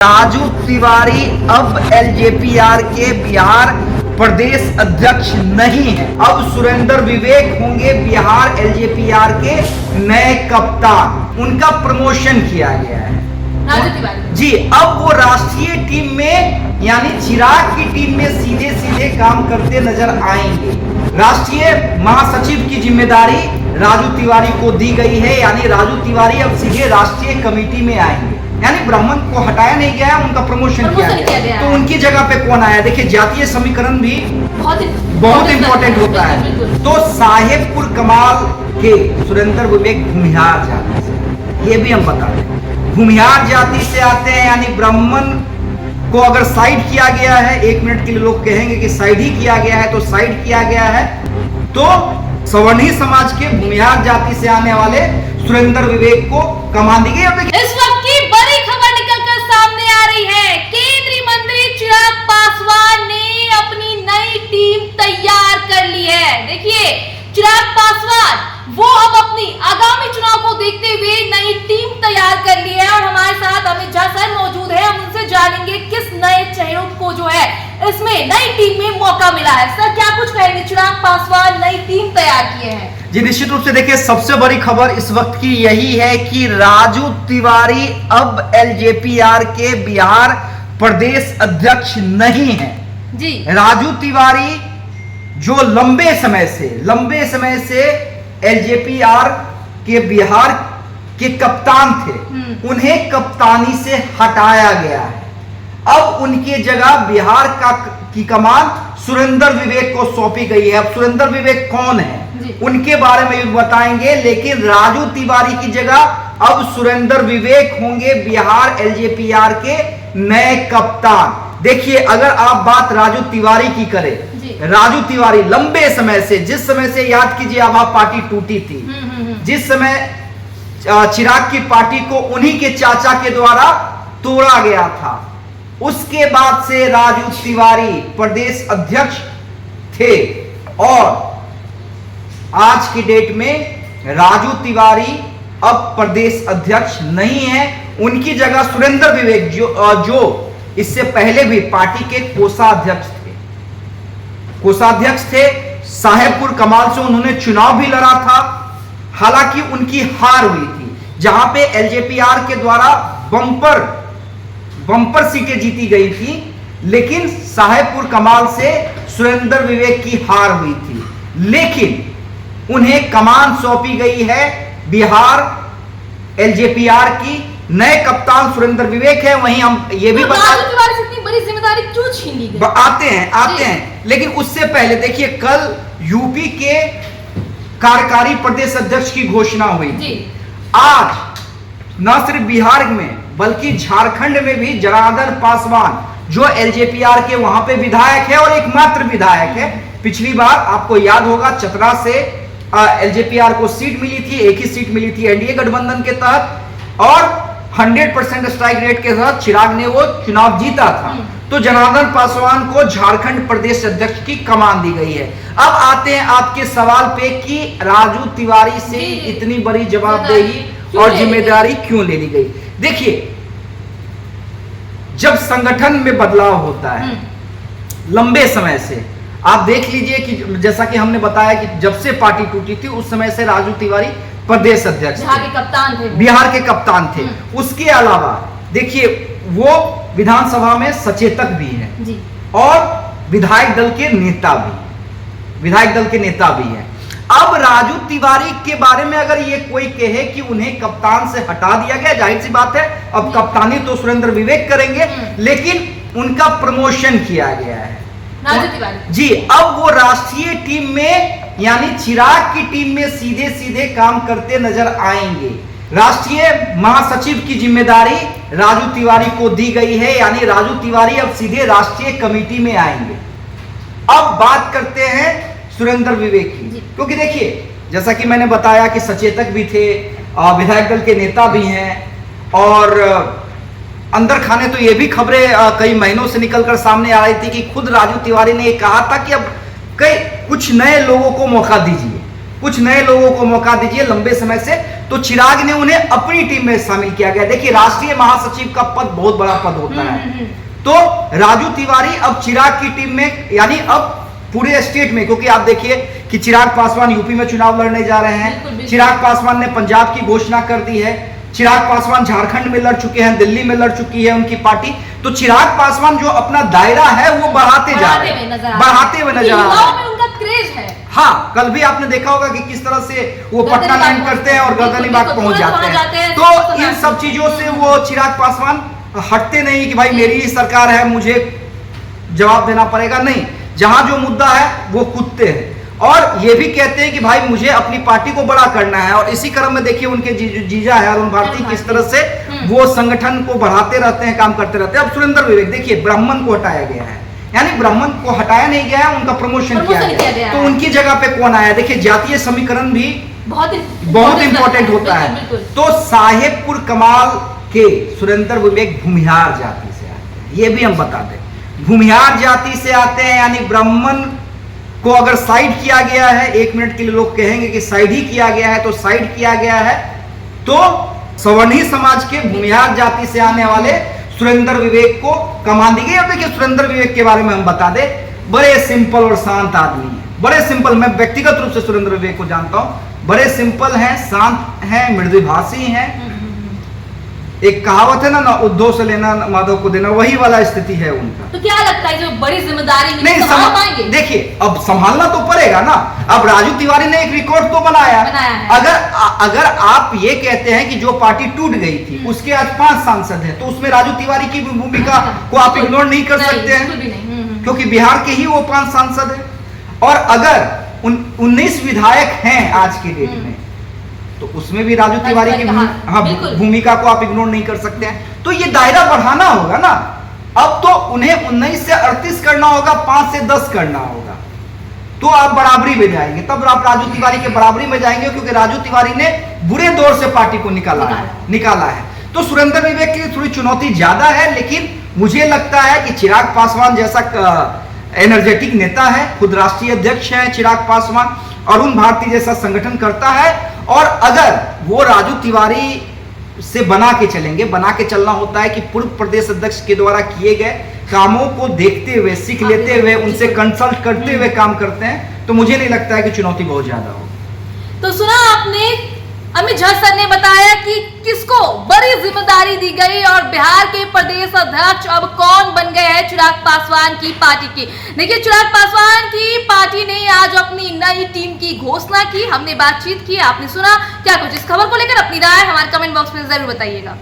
राजू तिवारी अब एलजेपीआर के बिहार प्रदेश अध्यक्ष नहीं है। अब सुरेंद्र विवेक होंगे बिहार एलजेपीआर के नए कप्तान। उनका प्रमोशन किया गया है राजू तिवारी जी। अब वो राष्ट्रीय टीम में यानी चिराग की टीम में सीधे सीधे काम करते नजर आएंगे। राष्ट्रीय महासचिव की जिम्मेदारी राजू तिवारी को दी गई है, यानी राजू तिवारी अब सीधे राष्ट्रीय कमेटी में आएंगे। यानी ब्राह्मण को हटाया नहीं गया, उनका प्रमोशन किया गया। तो उनकी जगह पे कौन आया? देखिए, जातीय समीकरण भी बहुत इंपॉर्टेंट होता है। तो साहेबपुर कमाल के सुरेंद्र विवेक भूमिहार जाति से, ये भी हम बता दें, भूमिहार जाति से आते हैं। यानी ब्राह्मण को अगर साइड किया गया है, 1 मिनट के लिए लोग कहेंगे कि साइड ही किया गया है, तो साइड किया गया है, तो सवर्णी समाज के भूमिहार जाति से आने वाले सुरेंद्र विवेक को कमान दी गई। इस वक्त की बड़ी खबर निकलकर सामने आ रही है। केंद्रीय मंत्री चिराग पासवान ने अपनी नई टीम तैयार कर ली है। देखिए, चिराग पासवान वो अब अपनी आगामी चुनाव को देखते हुए नई टीम तैयार कर ली है और हमारे साथ अमित झा सर मौजूद है। हम उनसे जानेंगे किस नए चेहरों को जो है इसमें नई टीम में मौका मिला है। सर, क्या कुछ कहेंगे? चिराग पासवान नई टीम तैयार किए हैं जी। निश्चित रूप से देखिए, सबसे बड़ी खबर इस वक्त की यही है कि राजू तिवारी अब एलजेपीआर के बिहार प्रदेश अध्यक्ष नहीं है जी। राजू तिवारी जो लंबे समय से एलजेपीआर के बिहार के कप्तान थे, उन्हें कप्तानी से हटाया गया है। अब उनकी जगह बिहार की कमान सुरेंद्र विवेक को सौंपी गई है। अब सुरेंद्र विवेक कौन है उनके बारे में भी बताएंगे, लेकिन राजू तिवारी की जगह अब सुरेंद्र विवेक होंगे बिहार एलजेपीआर के नए कप्तान। देखिए, अगर आप बात राजू तिवारी की करें, राजू तिवारी लंबे समय से, जिस समय से याद कीजिए आभा पार्टी टूटी थी, जिस समय चिराग की पार्टी को उन्हीं के चाचा के द्वारा तोड़ा गया था, उसके बाद से राजू तिवारी प्रदेश अध्यक्ष थे। और आज की डेट में राजू तिवारी अब प्रदेश अध्यक्ष नहीं है। उनकी जगह सुरेंद्र विवेक जो इससे पहले भी पार्टी के कोषाध्यक्ष थे, साहेबपुर कमाल से उन्होंने चुनाव भी लड़ा था। हालांकि उनकी हार हुई थी, जहां पे एलजेपीआर के द्वारा बम्पर सीटें जीती गई थी, लेकिन साहेबपुर कमाल से सुरेंद्र विवेक की हार हुई थी। लेकिन उन्हें कमान सौंपी गई है बिहार एलजेपीआर की। नए कप्तान सुरेंद्र विवेक है। वहीं हम ये भी बता इतनी बड़ी जिम्मेदारी क्यों छीन ली गई? आते हैं, लेकिन उससे पहले देखिए, कल यूपी के कार्यकारी प्रदेश अध्यक्ष की घोषणा हुई थी। आज न सिर्फ बिहार में बल्कि झारखंड में भी जनार्दन पासवान जो एलजेपीआर के वहां पे विधायक है और एकमात्र विधायक है। पिछली बार आपको याद होगा, चतरा से एलजेपीआर को सीट मिली थी, एक ही सीट मिली थी एनडीए गठबंधन के तहत, और 100% स्ट्राइक रेट के साथ चिराग ने वो चुनाव जीता था। तो जनार्दन पासवान को झारखंड प्रदेश अध्यक्ष की कमान दी गई है। अब आते हैं आपके सवाल पे कि राजू तिवारी से इतनी बड़ी जवाबदेही और जिम्मेदारी क्यों ले ली गई। देखिए, जब संगठन में बदलाव होता है लंबे समय से, आप देख लीजिए कि जैसा कि हमने बताया कि जब से पार्टी टूटी थी उस समय से राजू तिवारी प्रदेश अध्यक्ष बिहार के कप्तान थे। उसके अलावा देखिए, वो विधानसभा में सचेतक भी है और विधायक दल के नेता भी है। अब राजू तिवारी के बारे में अगर ये कोई कहे कि उन्हें कप्तान से हटा दिया गया, जाहिर सी बात है अब कप्तानी तो सुरेंद्र विवेक करेंगे, लेकिन उनका प्रमोशन किया गया है राजू तिवारी जी। अब वो राष्ट्रीय टीम में यानी चिराग की टीम में सीधे सीधे काम करते नजर आएंगे। राष्ट्रीय महासचिव की जिम्मेदारी राजू तिवारी को दी गई है, यानी राजू तिवारी अब सीधे राष्ट्रीय कमेटी में आएंगे। अब बात करते हैं सुरेंद्र विवेक की, क्योंकि देखिए, जैसा कि मैंने बताया कि सचेतक भी थे, विधायक दल के नेता भी हैं, और अंदर खाने तो ये भी खबरें कई महीनों से निकलकर सामने आ रही थी कि खुद राजू तिवारी ने ये कहा था कि अब कुछ नए लोगों को मौका दीजिए, लंबे समय से तो चिराग ने उन्हें अपनी टीम में शामिल किया गया। देखिए, राष्ट्रीय महासचिव का पद बहुत बड़ा पद होता है। तो राजू तिवारी अब चिराग की टीम में, यानी अब पूरे स्टेट में, क्योंकि आप देखिए कि चिराग पासवान यूपी में चुनाव लड़ने जा रहे हैं, चिराग पासवान ने पंजाब की घोषणा कर दी है, चिराग पासवान झारखंड में लड़ चुके हैं, दिल्ली में लड़ चुकी है उनकी पार्टी। तो चिराग पासवान जो अपना दायरा है वो बढ़ाते हुए नजर आ रहे हैं। उनका क्रेज है। हाँ, कल भी आपने देखा होगा कि किस तरह से वो पटना लैंड करते हैं और गर्दनीबाग पहुंच जाते हैं। तो इन सब चीजों से वो चिराग पासवान हटते नहीं कि भाई मेरी ही सरकार है, मुझे जवाब देना पड़ेगा। नहीं, जहां जो मुद्दा है वो कूदते हैं और ये भी कहते हैं कि भाई मुझे अपनी पार्टी को बड़ा करना है। और इसी क्रम में देखिए उनके जीजा है अरुण भारती किस तरह से वो संगठन को बढ़ाते रहते हैं, काम करते रहते हैं। अब सुरेंद्र विवेक, देखिए ब्राह्मण को हटाया गया है, यानी ब्राह्मण को हटाया नहीं गया है, उनका प्रमोशन किया गया। तो उनकी जगह पे कौन आया? देखिए, जातीय समीकरण भी बहुत इंपॉर्टेंट होता है। तो साहेबपुर कमाल के सुरेंद्र विवेक भूमिहार जाति से आते हैं, ये भी हम बता दें, भूमिहार जाति से आते हैं। यानी ब्राह्मण को अगर साइड किया गया है, 1 मिनट के लिए लोग कहेंगे कि साइड ही किया गया है, तो साइड किया गया है तो सवर्णी समाज के भूमिहार जाति से आने वाले सुरेंद्र विवेक को कमान दी गई। और देखिए, सुरेंद्र विवेक के बारे में हम बता दें, बड़े सिंपल और शांत आदमी है, बड़े सिंपल। मैं व्यक्तिगत रूप से सुरेंद्र विवेक को जानता हूं, बड़े सिंपल हैं, शांत हैं, मृदुभाषी हैं। एक कहावत है ना, उद्धव से लेना माधव को देना, वही वाला स्थिति है उनका। तो क्या लगता है जो बड़ी जिम्मेदारी नहीं संभाल पाएंगे? देखिए, अब संभालना तो पड़ेगा ना। अब राजू तिवारी ने एक रिकॉर्ड तो बनाया है। अगर आप ये कहते हैं कि जो पार्टी टूट गई थी उसके आज 5 सांसद हैं, तो उसमें राजू तिवारी की भूमिका को आप इग्नोर नहीं कर सकते हैं, क्योंकि बिहार के ही वो 5 सांसद हैं। और अगर 19 विधायक हैं आज के डेट में, तो उसमें भी राजू तिवारी की भूमिका को आप इग्नोर नहीं कर सकते हैं। तो ये दायरा बढ़ाना होगा ना। अब तो उन्हें 19 से 38 करना होगा, 5 से 10 करना होगा, तो आप बराबरी में जाएंगे। तब आप राजू तिवारी के बराबरी में जाएंगे, क्योंकि राजू तिवारी ने बुरे दौर से पार्टी को निकाला है। तो सुरेंद्र विवेक की थोड़ी चुनौती ज्यादा है, लेकिन मुझे लगता है कि चिराग पासवान जैसा एनर्जेटिक नेता है, खुद राष्ट्रीय अध्यक्ष है चिराग पासवान, अरुण भारती जैसा संगठन करता है। और अगर वो राजू तिवारी से बना के चलेंगे, बना के चलना होता है कि पूर्व प्रदेश अध्यक्ष के द्वारा किए गए कामों को देखते हुए, सीख लेते हुए, उनसे कंसल्ट करते हुए काम करते हैं, तो मुझे नहीं लगता है कि चुनौती बहुत ज्यादा होगी। तो सुना आपने, अमित झा सर ने बताया कि किसको बड़ी जिम्मेदारी दी गई और बिहार के प्रदेश अध्यक्ष अब कौन बन गए हैं चिराग पासवान की पार्टी की। देखिए, चिराग पासवान की पार्टी ने आज अपनी नई टीम की घोषणा की, हमने बातचीत की, आपने सुना क्या कुछ। इस खबर को लेकर अपनी राय हमारे कमेंट बॉक्स में जरूर बताइएगा।